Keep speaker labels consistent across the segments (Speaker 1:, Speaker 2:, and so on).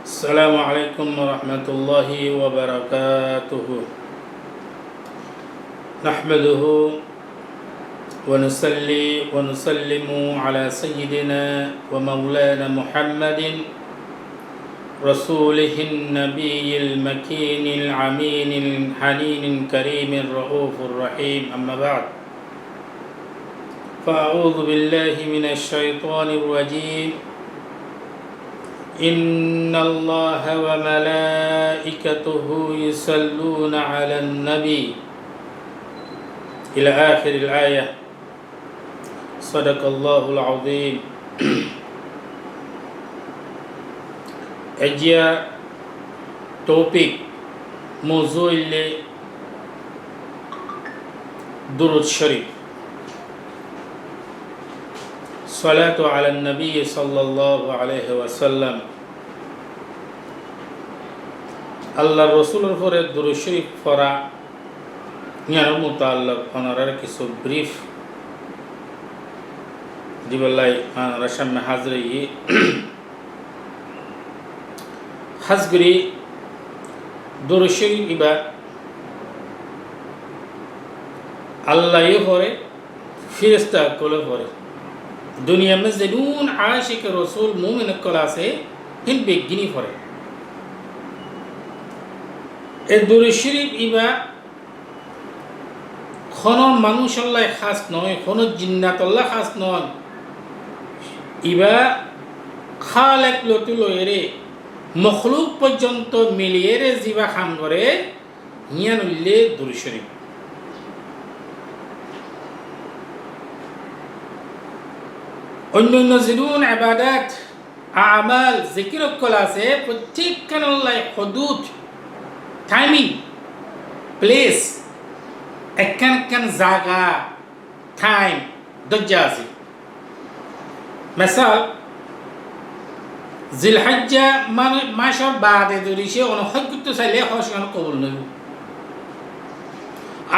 Speaker 1: السلام عليكم ورحمة الله وبركاته. نحمده ونصلي ونسلم على سيدنا ومولانا محمد رسوله النبي المكين العمين الحنين الكريم الرؤوف الرحيم. أما بعد، فأعوذ بالله من الشيطان الرجيم. إن الله وملائكته يصلون على النبي إلى آخر الآية. صدق الله العظيم. أجيا توبيك موضوع اللي درود شريف صلاة على النبي صلى الله عليه وسلم. আল্লাহ রসুলের পরে দুরূদ শরীফ পড়া ইয়ার মুতাল্লাক অনারার কিছু ব্রিফ দিবাল্লাই আনারা সামনে হাজরে হাজগরি দুরূদ শরীফ ইবা আল্লাহ পরে ফেরেশতা কোলে পরে दुनिया में जरूर आशिक रसूल मोमिन कला से हिन बेगिनी फरे ए दुरूद शरीफ इबा खनन মানুষ আল্লাহ খাস নয়, কোন জিন্নাত আল্লাহ খাস নয়, ইবা খালেক লতু লয়রে মখলুক পর্যন্ত মিলিয়ে রে জিবা খাম করে হিয়ান উল্লে দুরূদ শরীফ। অন্যান্য জিরুন ইবাদাত আমাল জিকির কলা আছে প্রত্যেকখান আল্লাহ হুদুদ টাইমিং প্লেস একখান জায়গা টাইম দরজা আছে। মিসাল জিলহজ্জা মাসের বাদে দরিছে হজ করতে চাইলে হজ কবুল নইব,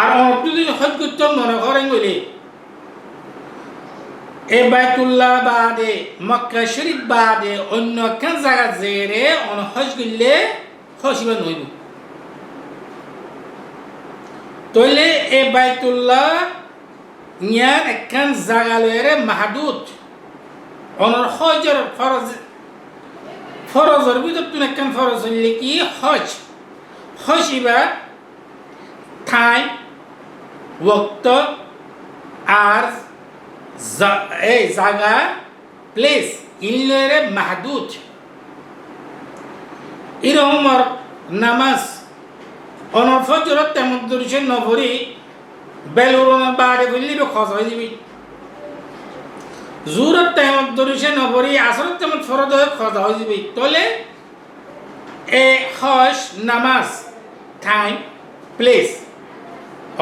Speaker 1: আর যদি হজ করতে মনে করেন বলে এ বাইতুল্লাহ বাদে মক্কা শরীফ বাদে অন্য একখান জায়গা জেরে হজ করলে হসিবা নইব। তইলে এ বাইতুল্লাহ ইয়ার একখান জায়গা লয়েরে মাহাদুদ অনর হজের ফরজের ভিতর তুন একখান ফরজ হইলে কি হজ হসিবা টাইম ওয়াক্ত আর এই জায়গা প্লেস ইনলেরে মাহদুদ। ইরহমর নামাজ অনর ফজরত তেমন দরিছে নভরি বেলুর বাড়ে বললি খজ হয়ে যাবি, জুরত তেমন দরিছে নভরি আসরত তেমন ফরদ হয়ে খজ হয়ে যাবি। তলে এ হজ নামাজ টাইম প্লেস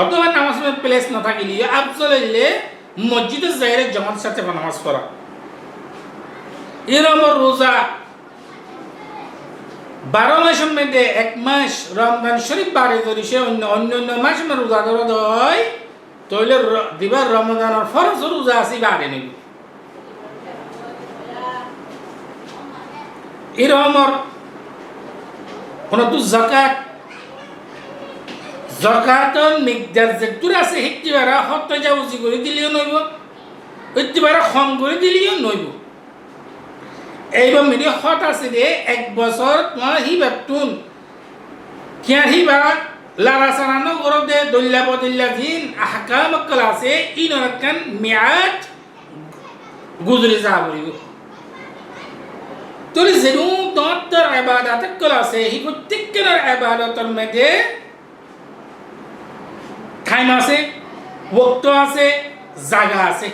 Speaker 1: অথবা নামাজ প্লেস না থাকিলে আফজল হইলে মসজিদে যাইরে জামাতের সাথে নামাজ পড়া। এরকম রোজা 12 মাসের মধ্যে 1 মাস রমজান শরীফ বাড়ি ধরিছে, অন্য মাস রোজা ধরা হয় তইলে দিবার রমজানের ফরজ রোজা আছে বাড়ি নেব। এরকম কোন তো জাকাতর মিকদার যেটুর আছে হেটিবারা হত জাউজি করে দিলিও নইব, হেটিবারা কম করে দিলিও নইব। এইবার মেরি হত আছে রে 1 বছর তোমার হিবাতুন কিয়ার হিবা লারা সারানো গরব দে দল্লা বদল্লা দিন আহকাম ক্লাসে ইনরকান মিয়াত গুজরে যাবরিব। তোর যেরু তোর ইবাদত ক্লাসে হি প্রত্যেকটা ইবাদতের মধ্যে টাইম আছে, ওয়াক্ত আছে, জায়গা আছে।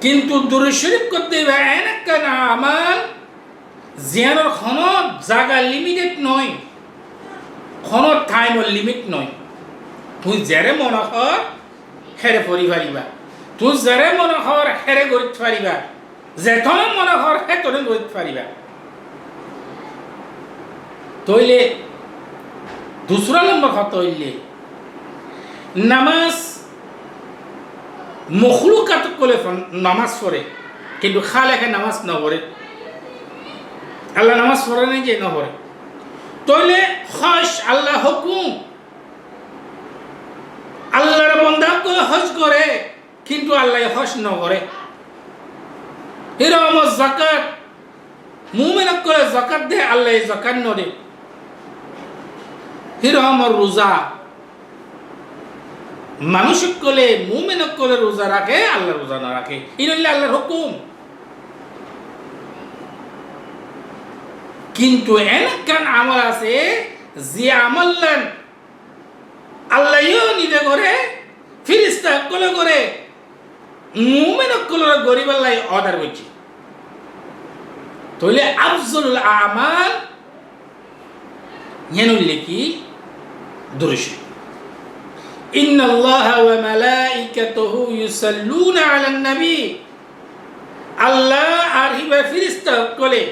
Speaker 1: কিন্তু দুরূদ শরীফ করতে এনকান আমাল জিয়ানোর কোন জায়গা লিমিটেড নয়, কোন টাইমের লিমিট নয়। তুই যারে মনে কর হেরে পড়ি পারিবা, তুই যারে মনে কর হেরে গড়িতে পারিবা, যেতনে মনে কর হেতনে গড়িতে পারিবা। তইলে दूसरा नंबर কথা হইলে নামাজ মখলুকাত কোলে নামাজ পড়ে কিন্তু খালেকে নামাজ না পড়ে আল্লাহ নামাজ পড়ে নাই যে না পড়ে তাহলে হজ আল্লাহ হুকুম আল্লাহর বান্দা করে হজ করে কিন্তু আল্লাহ হজ ন করে এরকম যাকাত মুমিন করে যাকাত দে আল্লাহ যাকাত ন দে এরকম রোজা মানুষ কলে মুমিন করে রোজা রাখে আল্লাহ রোজা না রাখে এই হইল আল্লাহর হুকুম কিন্তু এনকান আমল আছে যে আমল আল্লাহও নিজে করে ফিরিস্তা কলে করে মুমিন কলে গরিব আল্লাহ অর্ডার করছে তাহলে আফজলুল আমাল হেনুল্লে কি দুরুদ ইন্নাল্লাহা ওয়া মালাইকাতুহু ইউসাল্লুনা আলান নবী আল্লাহ আর হিবা ফিরিস্তা কলে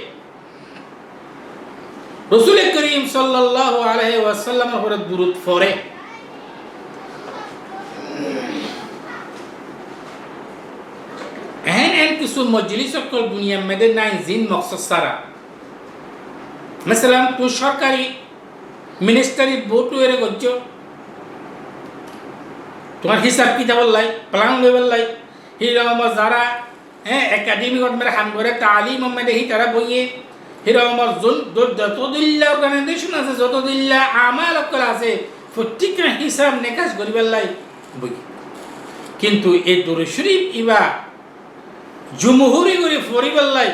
Speaker 1: রাসূল করিম সাল্লাল্লাহু আলাইহি ওয়াসাল্লাম এর দুরূদ পড়ে এন কিছু মজলিস সকল দুনিয়া মধ্যে নাই জিন মকসদ সারা مثلا তো সরকারি মিনিস্ট্রি বোর্ড এর গজ্জ তোমার হিসাব কিতাব লাই প্ল্যান লেভেল লাই হিরম যারা একাডেমিক মেরে হাম করে তালিম মেরে হি তারা বইয়ে হিরম যত দিল্লা অর্গানাইজেশন আছে যত দিল্লা আমাল করা আছে প্রত্যেকটা হিসাব নিকাশ করিবার লাই বই কিন্তু এই দুরূদ শরীফ ইবা জুমহুরি করে ফরিবার লাই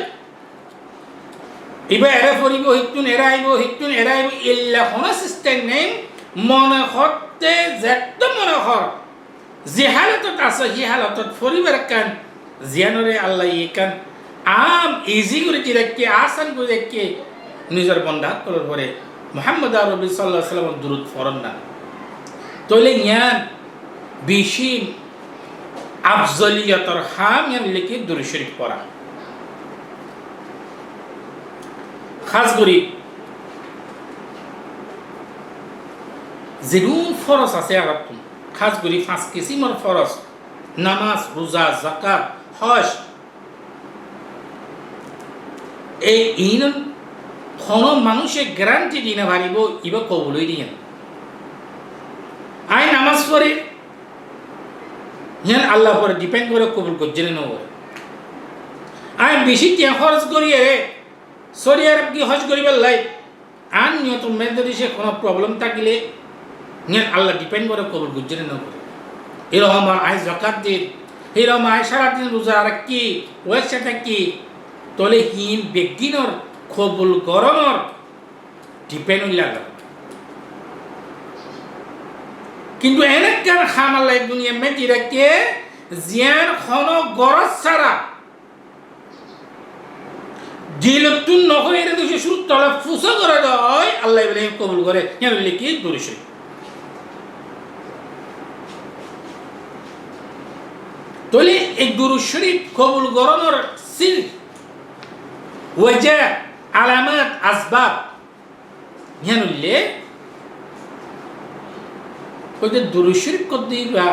Speaker 1: ইবা এরা ফরিব হিতুন এরাইব ইল্লা কোন সিস্টেম নেই মনে হতে যেত মনে হর যে হালতত আছে হি হালতত ফরিবার কান জিয়ানরে আল্লাহ ইকান আম ইজি করে দিরাকে আসান করে দেখে নিজের বন্ধা করার পরে মুহাম্মদ আরবি সাল্লাল্লাহু আলাইহি ওয়াসাল্লাম দুরূদ পড়েন না তাহলে জ্ঞান বেশি আফজলিয়তর হাম ইয়ান লিখে দুরূদ শরীফ পড়া খাস করি যেরুম ফরজ আছে আগাত খাস করি 5 কিসিমের ফরজ নামাজ রোজা যাকাত হজ এই ইন কোন মানুষে গ্যারান্টি দিনা পারিব ইবা কবুলই দিয়েন আই নামাজ পড়ে ইয়ান আল্লাহ পরে ডিপেন্ড করে কবুল করছেন না করে আই বেশি টিয়া খরচ করিয়ে সৌদি আরব কি হজ করিবার লাই আন নিয়ত মেদরি সে কোনো প্রবলেম থাকলে ইয়ান আল্লাহ ডিপেন্ড করে কবুল করছেন না করে এরকম আই যাকাত দিন এরকম আই সারাদিন রোজা রাখি ওয়েসটা কি তলে হিন ব্যক্তির কবুল গরমর ডিপেন্ড হইলা কিন্তু এনেকার খামাল্লাই দুনিয়া মেটি রাখে জিয়ান খন গরজ ছাড়া দিলতুন নহয়ে রে দেশে শুরু তলা ফুসা করে দেয় আল্লাহ বলে কবুল করে ইয়ান লিখি দুরূদ শরীফ তলে এই দুরূদ শরীফ কবুল গরমর সিল ওয়াজা আলামাত আসবাব ইয়ান লে ওই যে দুরূদ শরীফ কদিবা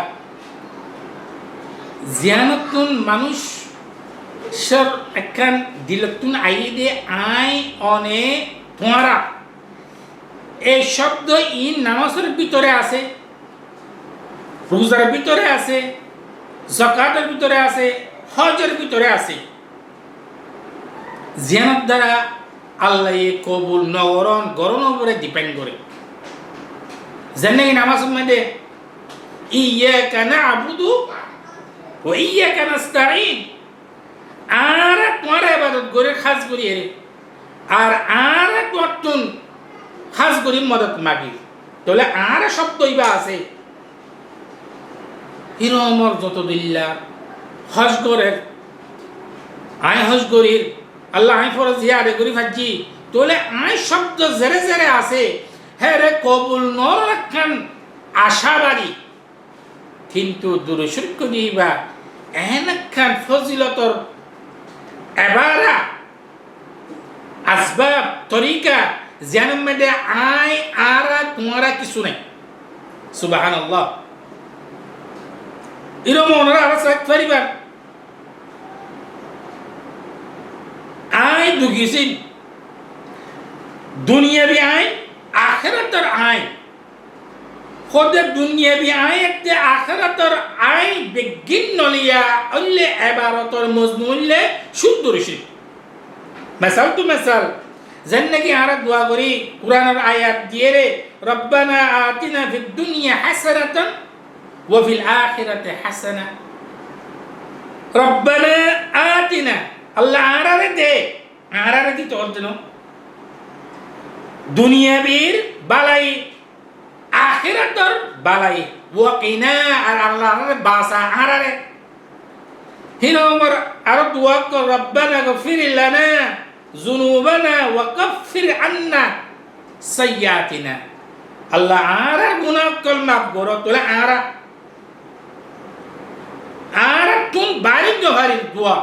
Speaker 1: জিয়ানতুন মানুষ সর একখান দিলতুন আইদে আই অনে পোঁরা এই শব্দ ইন নামাজের ভিতরে আছে রোজার ভিতরে আছে যাকাতের ভিতরে আছে হজের ভিতরে আছে জিয়ানত দ্বারা আল্লাহ কবুল নগরণ গরণের উপরে ডিপেন্ড করে যেনে নামাজের মধ্যে ইয়াকা না'বুদু ওয়া ইয়াকা নাস্তাঈন আর তোমার ইবাদত করে খাস করি আর নতুন খাস করি মদত মাগি তাহলে আর শব্দ ইবা আছে হিরমর যত দিল্লা হজ করে আই হজ করি আল্লাহ আই ফরজ হিয়ারে করি ভাজি তাহলে আই শব্দ জেরে জেরে আছে হ্যাঁ রে কবুল নর রাখান আশাবাড়ি কিন্তু দুরূদ শরীফ দিবা এনখান ফজিলতর এবারা আসবাব তরিকা জানার মধ্যে আই আর তোমারা কিছু নাই সুবহানাল্লাহ এরকম ওনারা আবার সাথে পারিবার আই দুগিছি দুনিয়াবি আইন আখিরাতের আইন খোদে দুনিয়াবি আইন একটি আখিরাতের আইন বিজ্ঞান নলিয়া অল্লে ইবারতর মজমুল্লে শুদ্ধ রশিদ মিসাল তো মিসাল যেন নাকি আর দোয়া করি কোরআনের আয়াত দিয়ে রে রব্বানা আতিনা ফিদ দুনিয়া হাসানাতান ওয়া ফিল আখিরাতি হাসানা রব্বানা আতিনা আল্লাহ আরারে দে আরারে দিতে অর্জন দুনিয়াবির বালাই আখিরাতর বালাই ওয়া কিনা আর আল্লাহ আরারে বাসা আরারে হিনা উমর আর দোয়া কর রব্বানা গফির লানা যুনুবানা ওয়া কাফির আন্না সাইয়্যাতিনা আল্লাহ আরা গুনাহ কল মাফ করো তোলা আরা তুন বাইরে নভারি দোয়া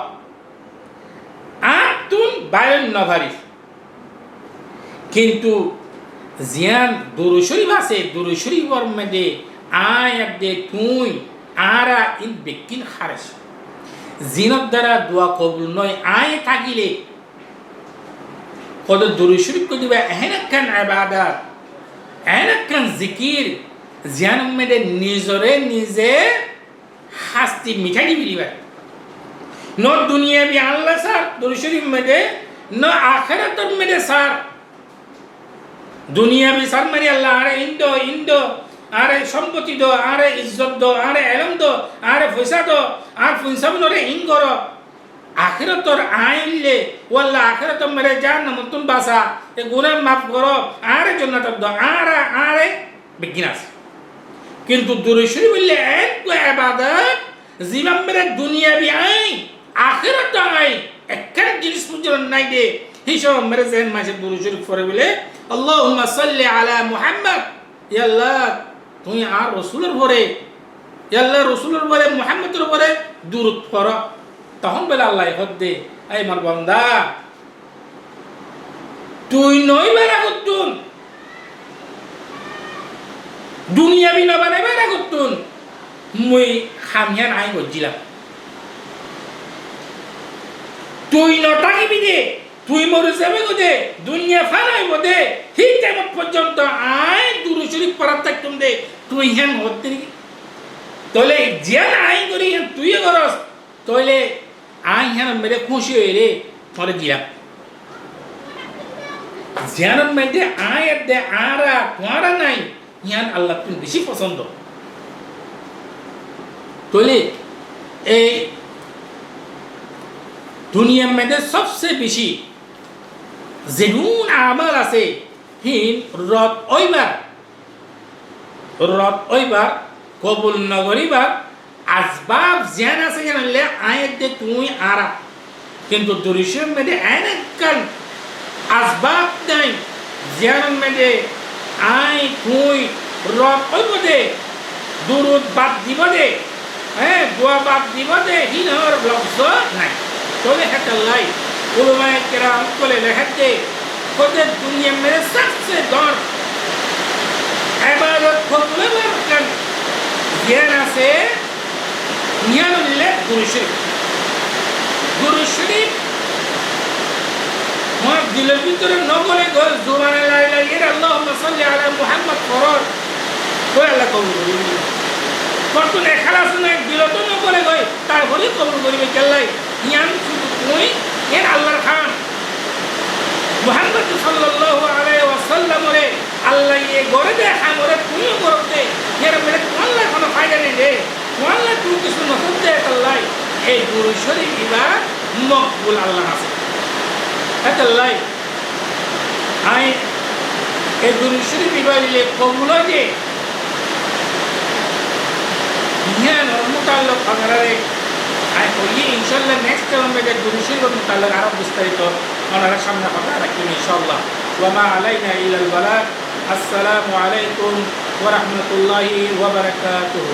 Speaker 1: তুন বাইরে নভারি কিন্তু জিয়ান দুরূদ শরীফ আছে দুরূদ শরীফের মধ্যে আয়াত দে তুই আরা ইন বেকিন খারেস জিনত দ্বারা দোয়া কবুল নয় আয় থাকিলে কত দুরূদ শরীফ কো দিবা এহেনকান ইবাদত এহেনকান জিকির জিয়ান মধ্যে নিজরে নিজে হাস্তি মিঠাই দিবিবা ন দুনিয়া বি আল্লাহ স্যার দুরূদ শরীফ মধ্যে ন আখিরাতের মধ্যে স্যার দুনিয়া বি স্যার মানে আল্লাহ আরে ইন্দো আরে সম্পত্তি দো আরে ইজ্জত দো আরে এলম দো আরে পয়সা দো আর ফুনসাব নরে ইন করো আখিরাতর আইলে ওয়াল্লাহ আখিরাতর মেরে জাহান্নাম তুম বাসা এ গুনাহ মাফ করো আরে জান্নাত দো আরে বিগিনাস কিন্তু দুরূদ শরীফ বললে এক ইবাদত জীবন মেরে দুনিয়া বি আই আখিরাত আই একখান জিনিস মুজর নাই দে হিসাব মেরে জেন মাঝে দুরূদ শরীফ পড়ে বলে আল্লাহুম্মা সাল্লি আলা মুহাম্মদ ইয়া আল্লাহ তুই আর রাসূলের পরে ইয়া আল্লাহ রাসূলের পরে মুহাম্মদের পরে দুরূদ পড়ো তখন বলে আল্লাহ হদ্দে এই আমার বান্দা তুই নই বেড়া করতুন দুনিয়া বিনা বানাই বেড়া করতুন মুই খামিয়ান আই গজিলাম তুই নটাকিবি দে তুই মরে যাবে গো দে দুনিয়া ফানাইব দে ঠিক টাইম পর্যন্ত আই দুরূদ শরীফ পড়া থাকতুম দে তুই হেন হতে তাহলে জিয়ান আই করি তুই করস তাহলে আই হেন মেরে খুশি হয়ে রে পরে দিলাম জিয়ানের মধ্যে আয়াত দে আরা তোমারা নাই ইয়ান আল্লাহ তুমি বেশি পছন্দ তাহলে এই দুনিয়ার মধ্যে সবচেয়ে বেশি যেগুন আমাল আছে হিন রদ ওইবার কবুল নগরীবার আসবাব জিয়ান আছে জানলে আয়াত দে তুই আরা কিন্তু দুরূদ শরীফ মধ্যে এনেকান আসবাব নাই জিয়ানের মধ্যে আই তুই রদ ওইব দে দুরূদ বাদ দিব দে দোয়া বাদ দিব দে হিনর লফজ নাই তোলে হেতাল্লাই উলামায়ে কেরাম কোলে লেখাতে খোদে দুনিয়া মেরে सबसे দর ইবাদত কবুলের কান জ্ঞান আছে নিয়ানুল্লাহ দুরূদ শরীফ মোর দিলের ভিতরে নগলে গল জুবানে লা ইলাহা ইল্লাল্লাহ আল্লাহুম্মা সাল্লি আলা মুহাম্মদ ফরর কই আল্লাহ কবুল করিবে কতনে খালাস নাই দিল তো নগলে গই তারপরে কবুল করিবে কেলাই ইয়ান শুধু তুই এর আল্লাহর খান মুহাম্মদ সাল্লাল্লাহু আলাইহি ওয়াসাল্লাম রে আল্লাহ এ গরে দে আমরে তুইও করতে এর মেরে আল্লাহ কোনো ফায়দা নেই রে আল্লাহ তুই কিছু নসব দে আল্লাহ এই দুরূদ শরীফ ইবাদত মকবুল আল্লাহ আছে আল্লাহ আই এই দুরূদ শরীফ ইবাদত কবুল হয়ে ইয়ান মুতাল্লাক আমারে আই কই ইনশাআল্লাহ নেক্সট টাইম আমরা দুরূদ শরীফের মুতাল্লাক আরো বিস্তারিত আপনাদের সামনে কথা রাখব ইনশাআল্লাহ ওয়া মা আলাইনা ইল্লাল বালাগ আসসালামু আলাইকুম ওয়া রাহমাতুল্লাহি ওয়া বারাকাতুহু।